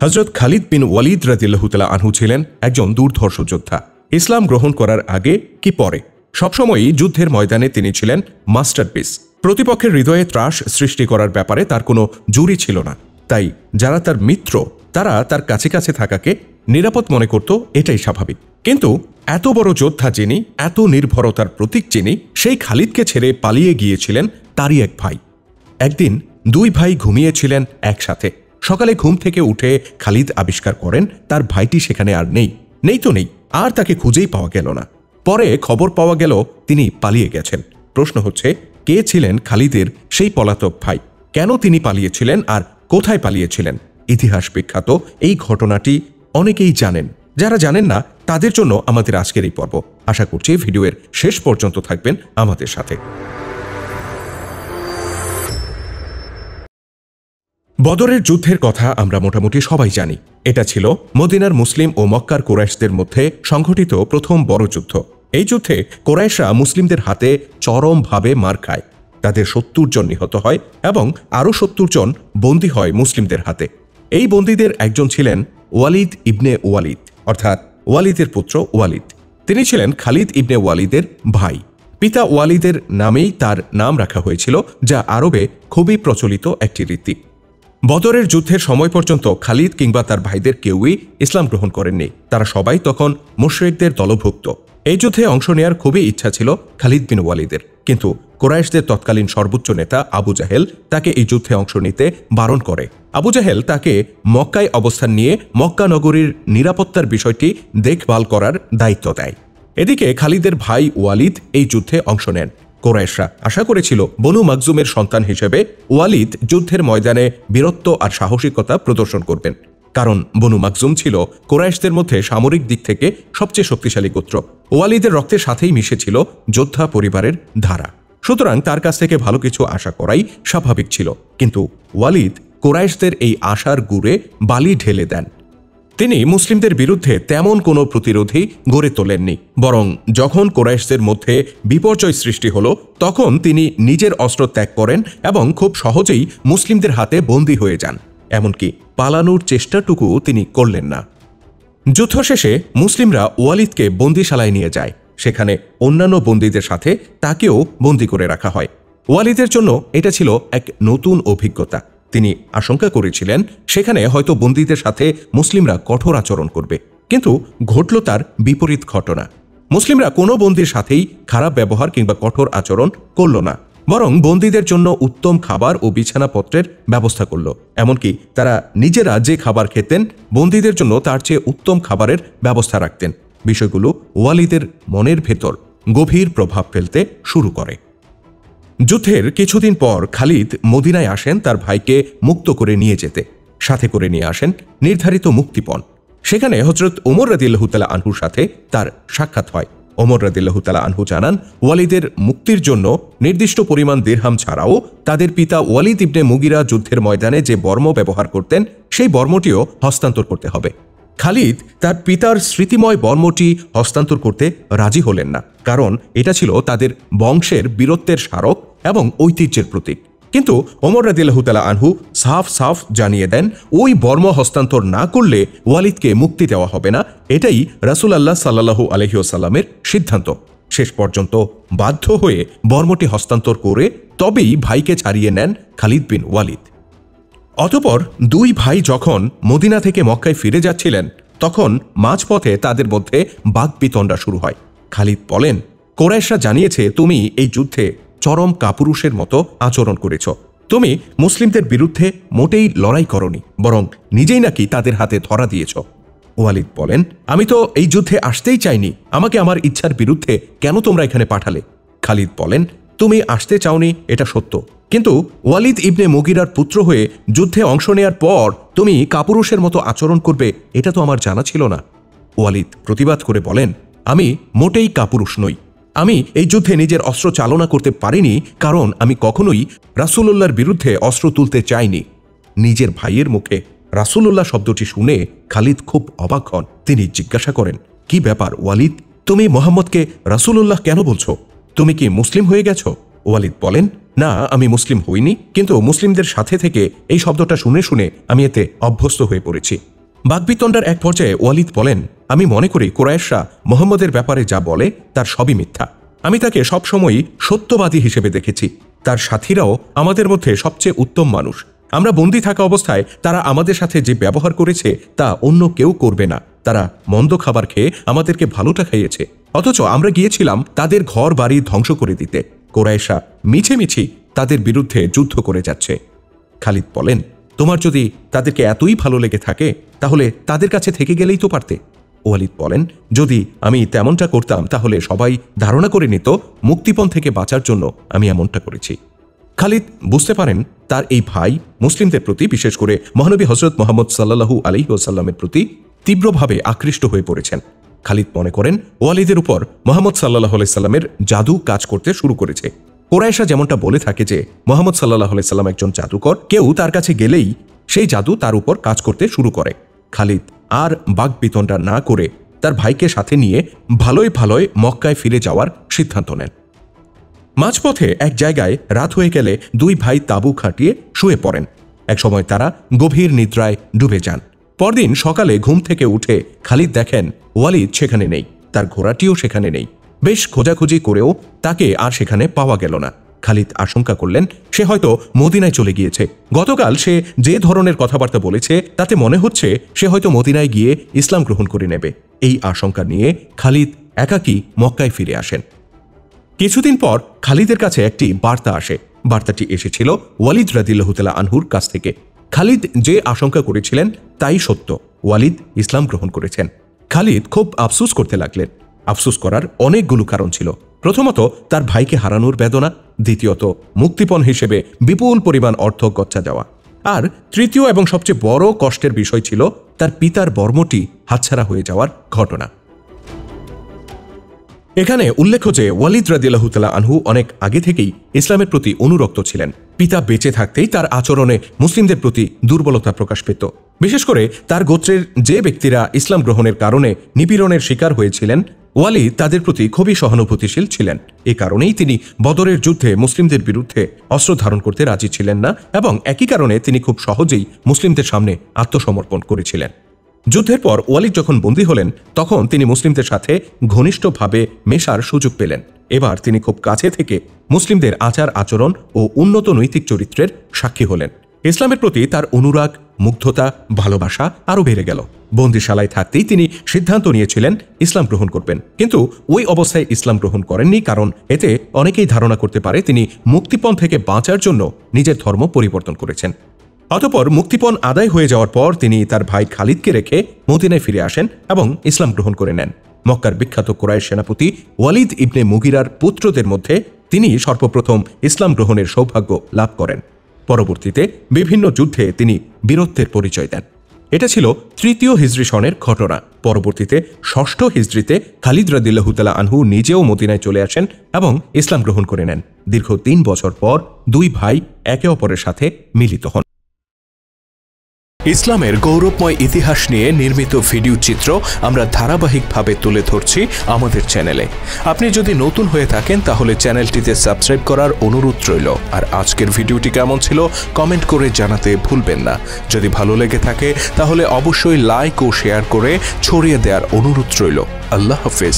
হযরত খালিদ বিন ওয়ালিদ রাদিয়াল্লাহু তাআলা আনহু ছিলেন একজন দুর্ধর্ষ যোদ্ধা। ইসলাম গ্রহণ করার আগে কি পরে সবসময়ই যুদ্ধের ময়দানে তিনি ছিলেন মাস্টারপিস। প্রতিপক্ষের হৃদয়ে ত্রাস সৃষ্টি করার ব্যাপারে তার কোনো জুরি ছিল না। তাই যারা তার মিত্র তারা তার কাছে কাছে থাকাকে নিরাপদ মনে করত, এটাই স্বাভাবিক। কিন্তু এত বড় যোদ্ধা যিনি, এত নির্ভরতার প্রতীক যিনি, সেই খালিদকে ছেড়ে পালিয়ে গিয়েছিলেন তারই এক ভাই। একদিন দুই ভাই ঘুমিয়েছিলেন একসাথে। সকালে ঘুম থেকে উঠে খালিদ আবিষ্কার করেন তার ভাইটি সেখানে আর নেই। আর তাকে খুঁজেই পাওয়া গেল না। পরে খবর পাওয়া গেল তিনি পালিয়ে গেছেন। প্রশ্ন হচ্ছে, কে ছিলেন খালিদের সেই পলাতক ভাই? কেন তিনি পালিয়েছিলেন আর কোথায় পালিয়েছিলেন? ইতিহাস বিখ্যাত এই ঘটনাটি অনেকেই জানেন। যারা জানেন না তাদের জন্য আমাদের আজকের এই পর্ব। আশা করছি ভিডিওর শেষ পর্যন্ত থাকবেন আমাদের সাথে। বদরের যুদ্ধের কথা আমরা মোটামুটি সবাই জানি। এটা ছিল মদিনার মুসলিম ও মক্কার কুরাইশদের মধ্যে সংঘটিত প্রথম বড় যুদ্ধ। এই যুদ্ধে কুরাইশরা মুসলিমদের হাতে চরমভাবে মার খায়। তাদের ৭০ জন নিহত হয় এবং আরও ৭০ জন বন্দী হয় মুসলিমদের হাতে। এই বন্দীদের একজন ছিলেন ওয়ালিদ ইবনে ওয়ালিদ, অর্থাৎ ওয়ালিদের পুত্র ওয়ালিদ। তিনি ছিলেন খালিদ ইবনে ওয়ালিদের ভাই। পিতা ওয়ালিদের নামেই তার নাম রাখা হয়েছিল, যা আরবে খুবই প্রচলিত একটি রীতি। বদরের যুদ্ধের সময় পর্যন্ত খালিদ কিংবা তার ভাইদের কেউই ইসলাম গ্রহণ করেননি। তারা সবাই তখন মুশরিকদের দলভুক্ত। এই যুদ্ধে অংশ নেয়ার খুবই ইচ্ছা ছিল খালিদ বিন ওয়ালিদের, কিন্তু কুরাইশদের তৎকালীন সর্বোচ্চ নেতা আবু জাহেল তাকে এই যুদ্ধে অংশ নিতে বারণ করে। আবু জাহেল তাকে মক্কায় অবস্থান নিয়ে মক্কা নগরীর নিরাপত্তার বিষয়টি দেখভাল করার দায়িত্ব দেয়। এদিকে খালিদের ভাই ওয়ালিদ এই যুদ্ধে অংশ নেন। কুরাইশরা আশা করেছিল বনু মাকজুমের সন্তান হিসেবে ওয়ালিদ যুদ্ধের ময়দানে বীরত্ব আর সাহসিকতা প্রদর্শন করবেন, কারণ বনু মাকজুম ছিল কুরাইশদের মধ্যে সামরিক দিক থেকে সবচেয়ে শক্তিশালী গোত্র। ওয়ালিদের রক্তের সাথেই মিশেছিল যোদ্ধা পরিবারের ধারা, সুতরাং তার কাছ থেকে ভালো কিছু আশা করাই স্বাভাবিক ছিল। কিন্তু ওয়ালিদ কুরাইশদের এই আশার গুড়ে বালি ঢেলে দেন। তিনি মুসলিমদের বিরুদ্ধে তেমন কোনো প্রতিরোধী গড়ে তোলেননি, বরং যখন কুরাইশদের মধ্যে বিপর্যয় সৃষ্টি হল তখন তিনি নিজের অস্ত্র ত্যাগ করেন এবং খুব সহজেই মুসলিমদের হাতে বন্দী হয়ে যান। এমনকি পালানোর চেষ্টাটুকু তিনি করলেন না। যুদ্ধ শেষে মুসলিমরা ওয়ালিদকে বন্দিশালায় নিয়ে যায়। সেখানে অন্যান্য বন্দীদের সাথে তাকেও বন্দী করে রাখা হয়। ওয়ালিদের জন্য এটা ছিল এক নতুন অভিজ্ঞতা। তিনি আশঙ্কা করেছিলেন সেখানে হয়তো বন্দীদের সাথে মুসলিমরা কঠোর আচরণ করবে, কিন্তু ঘটল তার বিপরীত ঘটনা। মুসলিমরা কোনো বন্দীর সাথেই খারাপ ব্যবহার কিংবা কঠোর আচরণ করল না, বরং বন্দীদের জন্য উত্তম খাবার ও বিছানাপত্রের ব্যবস্থা করল। এমনকি তারা নিজেরা যে খাবার খেতেন বন্দীদের জন্য তার চেয়ে উত্তম খাবারের ব্যবস্থা রাখতেন। বিষয়গুলো ওয়ালিদের মনের ভেতর গভীর প্রভাব ফেলতে শুরু করে। যুদ্ধের কিছুদিন পর খালিদ মদিনায় আসেন তার ভাইকে মুক্ত করে নিয়ে যেতে। সাথে করে নিয়ে আসেন নির্ধারিত মুক্তিপণ। সেখানে হযরত ওমর রাদিয়াল্লাহু তাআলা আনহুর সাথে তার সাক্ষাৎ হয়। ওমর রাদিয়াল্লাহু তাআলা আনহু জানান, ওয়ালিদের মুক্তির জন্য নির্দিষ্ট পরিমাণ দিরহাম ছাড়াও তাদের পিতা ওয়ালিদ ইবনে মুগিরা যুদ্ধের ময়দানে যে বর্ম ব্যবহার করতেন সেই বর্মটিও হস্তান্তর করতে হবে। খালিদ তার পিতার স্মৃতিময় বর্মটি হস্তান্তর করতে রাজি হলেন না, কারণ এটা ছিল তাদের বংশের বীরত্বের স্মারক এবং ঐতিহ্যের প্রতীক। কিন্তু ওমর রাদিয়াল্লাহু তাআলা আনহু সাফ জানিয়ে দেন, ওই বর্ম হস্তান্তর না করলে ওয়ালিদকে মুক্তি দেওয়া হবে না। এটাই রাসূলুল্লাহ সাল্লাল্লাহু আলাইহি ওয়াসাল্লামের সিদ্ধান্ত। শেষ পর্যন্ত বাধ্য হয়ে বর্মটি হস্তান্তর করে তবেই ভাইকে ছাড়িয়ে নেন খালিদ বিন ওয়ালিদ। অতঃপর দুই ভাই যখন মদিনা থেকে মক্কায় ফিরে যাচ্ছিলেন তখন মাঝপথে তাদের মধ্যে বাকবিতণ্ডা শুরু হয়। খালিদ বলেন, কুরাইশরা জানিয়েছে তুমি এই যুদ্ধে চরম কাপুরুষের মতো আচরণ করেছ। তুমি মুসলিমদের বিরুদ্ধে মোটেই লড়াই করনি, বরং নিজেই নাকি তাদের হাতে ধরা দিয়েছ। ওয়ালিদ বলেন, আমি তো এই যুদ্ধে আসতেই চাইনি, আমাকে আমার ইচ্ছার বিরুদ্ধে কেন তোমরা এখানে পাঠালে? খালিদ বলেন, তুমি আসতে চাওনি এটা সত্য, কিন্তু ওয়ালিদ ইবনে মুগিরার পুত্র হয়ে যুদ্ধে অংশ নেয়ার পর তুমি কাপুরুষের মতো আচরণ করবে এটা তো আমার জানা ছিল না। ওয়ালিদ প্রতিবাদ করে বলেন, আমি মোটেই কাপুরুষ নই। আমি এই যুদ্ধে নিজের অস্ত্র চালনা করতে পারিনি, কারণ আমি কখনোই রাসূলুল্লাহর বিরুদ্ধে অস্ত্র তুলতে চাইনি। নিজের ভাইয়ের মুখে রাসূলুল্লাহ শব্দটি শুনে খালিদ খুব অবাক হন। তিনি জিজ্ঞাসা করেন, কি ব্যাপার ওয়ালিদ, তুমি মুহাম্মদকে রাসূলুল্লাহ কেন বলছো? তুমি কি মুসলিম হয়ে গেছো? ওয়ালিদ বলেন, না, আমি মুসলিম হইনি, কিন্তু মুসলিমদের সাথে থেকে এই শব্দটা শুনে শুনে আমি এতে অভ্যস্ত হয়ে পড়েছি। বাকবিতণ্ডার এক পর্যায়ে ওয়ালিদ বলেন, আমি মনে করি কুরাইশরা মুহাম্মদের ব্যাপারে যা বলে তার সবই মিথ্যা। আমি তাকে সবসময়ই সত্যবাদী হিসেবে দেখেছি। তার সাথীরাও আমাদের মধ্যে সবচেয়ে উত্তম মানুষ। আমরা বন্দী থাকা অবস্থায় তারা আমাদের সাথে যে ব্যবহার করেছে তা অন্য কেউ করবে না। তারা মন্দ খাবার খেয়ে আমাদেরকে ভালোটা খাইয়েছে, অথচ আমরা গিয়েছিলাম তাদের ঘর বাড়ি ধ্বংস করে দিতে। কুরাইশরা মিছেমিছি তাদের বিরুদ্ধে যুদ্ধ করে যাচ্ছে। খালিদ বলেন, তোমার যদি তাদেরকে এতই ভালো লেগে থাকে তাহলে তাদের কাছে থেকে গেলেই তো পারতে। ওয়ালিদ বলেন, যদি আমি তেমনটা করতাম তাহলে সবাই ধারণা করে নিত মুক্তিপণ থেকে বাঁচার জন্য আমি এমনটা করেছি। খালিদ বুঝতে পারেন তার এই ভাই মুসলিমদের প্রতি, বিশেষ করে মহানবী হযরত মুহাম্মদ সাল্লাল্লাহু আলাইহি ওয়াসাল্লামের প্রতি তীব্রভাবে আকৃষ্ট হয়ে পড়েছেন। খালিদ মনে করেন ওয়ালিদের উপর মুহাম্মদ সাল্লাল্লাহু আলাইহি সাল্লামের জাদু কাজ করতে শুরু করেছে। কুরাইশরা যেমনটা বলে থাকে যে মুহাম্মদ সাল্লাল্লাহু আলাইহি সাল্লাম একজন জাদুকর, কেউ তার কাছে গেলেই সেই জাদু তার উপর কাজ করতে শুরু করে। খালিদ আর বাকবিতণ্ডা না করে তার ভাইকে সাথে নিয়ে ভালোই ভালোই মক্কায় ফিরে যাওয়ার সিদ্ধান্ত নেন। মাঝপথে এক জায়গায় রাত হয়ে গেলে দুই ভাই তাঁবু খাটিয়ে শুয়ে পড়েন। একসময় তারা গভীর নিদ্রায় ডুবে যান। পরদিন সকালে ঘুম থেকে উঠে খালিদ দেখেন ওয়ালিদ সেখানে নেই, তার ঘোড়াটিও সেখানে নেই। বেশ খোঁজাখুঁজি করেও তাকে আর সেখানে পাওয়া গেল না। খালিদ আশঙ্কা করলেন সে হয়তো মদিনায় চলে গিয়েছে। গতকাল সে যে ধরনের কথাবার্তা বলেছে তাতে মনে হচ্ছে সে হয়তো মদিনায় গিয়ে ইসলাম গ্রহণ করে নেবে। এই আশঙ্কা নিয়ে খালিদ একাকী মক্কায় ফিরে আসেন। কিছুদিন পর খালিদের কাছে একটি বার্তা আসে। বার্তাটি এসেছিল ওয়ালিদ রাদিয়াল্লাহু তাআলা আনহুর কাছ থেকে। খালিদ যে আশঙ্কা করেছিলেন তাই সত্য, ওয়ালিদ ইসলাম গ্রহণ করেছেন। খালিদ খুব আফসোস করতে লাগলেন। আফসোস করার অনেকগুলো কারণ ছিল। প্রথমত তার ভাইকে হারানোর বেদনা, দ্বিতীয়ত মুক্তিপণ হিসেবে বিপুল পরিমাণ অর্থ গচ্ছা যাওয়া, আর তৃতীয় এবং সবচেয়ে বড় কষ্টের বিষয় ছিল তার পিতার বর্মটি হাতছাড়া হয়ে যাওয়ার ঘটনা। এখানে উল্লেখ্য যে ওয়ালিদ রাদিয়াল্লাহু তাআলা আনহু অনেক আগে থেকেই ইসলামের প্রতি অনুরক্ত ছিলেন। পিতা বেঁচে থাকতেই তার আচরণে মুসলিমদের প্রতি দুর্বলতা প্রকাশ পেত। বিশেষ করে তার গোত্রের যে ব্যক্তিরা ইসলাম গ্রহণের কারণে নিপীড়নের শিকার হয়েছিলেন, ওয়ালিদ তাদের প্রতি খুবই সহানুভূতিশীল ছিলেন। এ কারণেই তিনি বদরের যুদ্ধে মুসলিমদের বিরুদ্ধে অস্ত্র ধারণ করতে রাজি ছিলেন না, এবং একই কারণে তিনি খুব সহজেই মুসলিমদের সামনে আত্মসমর্পণ করেছিলেন। যুদ্ধের পর ওয়ালিদ যখন বন্দী হলেন তখন তিনি মুসলিমদের সাথে ঘনিষ্ঠভাবে মেশার সুযোগ পেলেন। এবার তিনি খুব কাছে থেকে মুসলিমদের আচার আচরণ ও উন্নত নৈতিক চরিত্রের সাক্ষী হলেন। ইসলামের প্রতি তার অনুরাগ, মুগ্ধতা, ভালোবাসা আরও বেড়ে গেল। বন্দিশালায় থাকতেই তিনি সিদ্ধান্ত নিয়েছিলেন ইসলাম গ্রহণ করবেন, কিন্তু ওই অবস্থায় ইসলাম গ্রহণ করেননি, কারণ এতে অনেকেই ধারণা করতে পারে তিনি মুক্তিপণ থেকে বাঁচার জন্য নিজের ধর্ম পরিবর্তন করেছেন। অতঃপর মুক্তিপণ আদায় হয়ে যাওয়ার পর তিনি তার ভাই খালিদকে রেখে মদিনায় ফিরে আসেন এবং ইসলাম গ্রহণ করে নেন। মক্কার বিখ্যাত কুরাইশ সেনাপতি ওয়ালিদ ইবনে মুগিরার পুত্রদের মধ্যে তিনি সর্বপ্রথম ইসলাম গ্রহণের সৌভাগ্য লাভ করেন। পরবর্তীতে বিভিন্ন যুদ্ধে তিনি বীরত্বের পরিচয় দেন। এটা ছিল 3য় হিজরি সনের ঘটনা। পরবর্তীতে 6ষ্ঠ হিজরিতে খালিদ রাদিয়াল্লাহু তাআলা আনহু নিজেও মদিনায় চলে আসেন এবং ইসলাম গ্রহণ করে নেন। দীর্ঘ 3 বছর পর দুই ভাই একে অপরের সাথে মিলিত হন। ইসলামের গৌরবময় ইতিহাস নিয়ে নির্মিত ভিডিও চিত্র আমরা ধারাবাহিকভাবে তুলে ধরছি আমাদের চ্যানেলে। আপনি যদি নতুন হয়ে থাকেন তাহলে চ্যানেলটিতে সাবস্ক্রাইব করার অনুরোধ রইল। আর আজকের ভিডিওটি কেমন ছিল কমেন্ট করে জানাতে ভুলবেন না। যদি ভালো লেগে থাকে তাহলে অবশ্যই লাইক ও শেয়ার করে ছড়িয়ে দেওয়ার অনুরোধ রইল। আল্লাহ হাফেজ।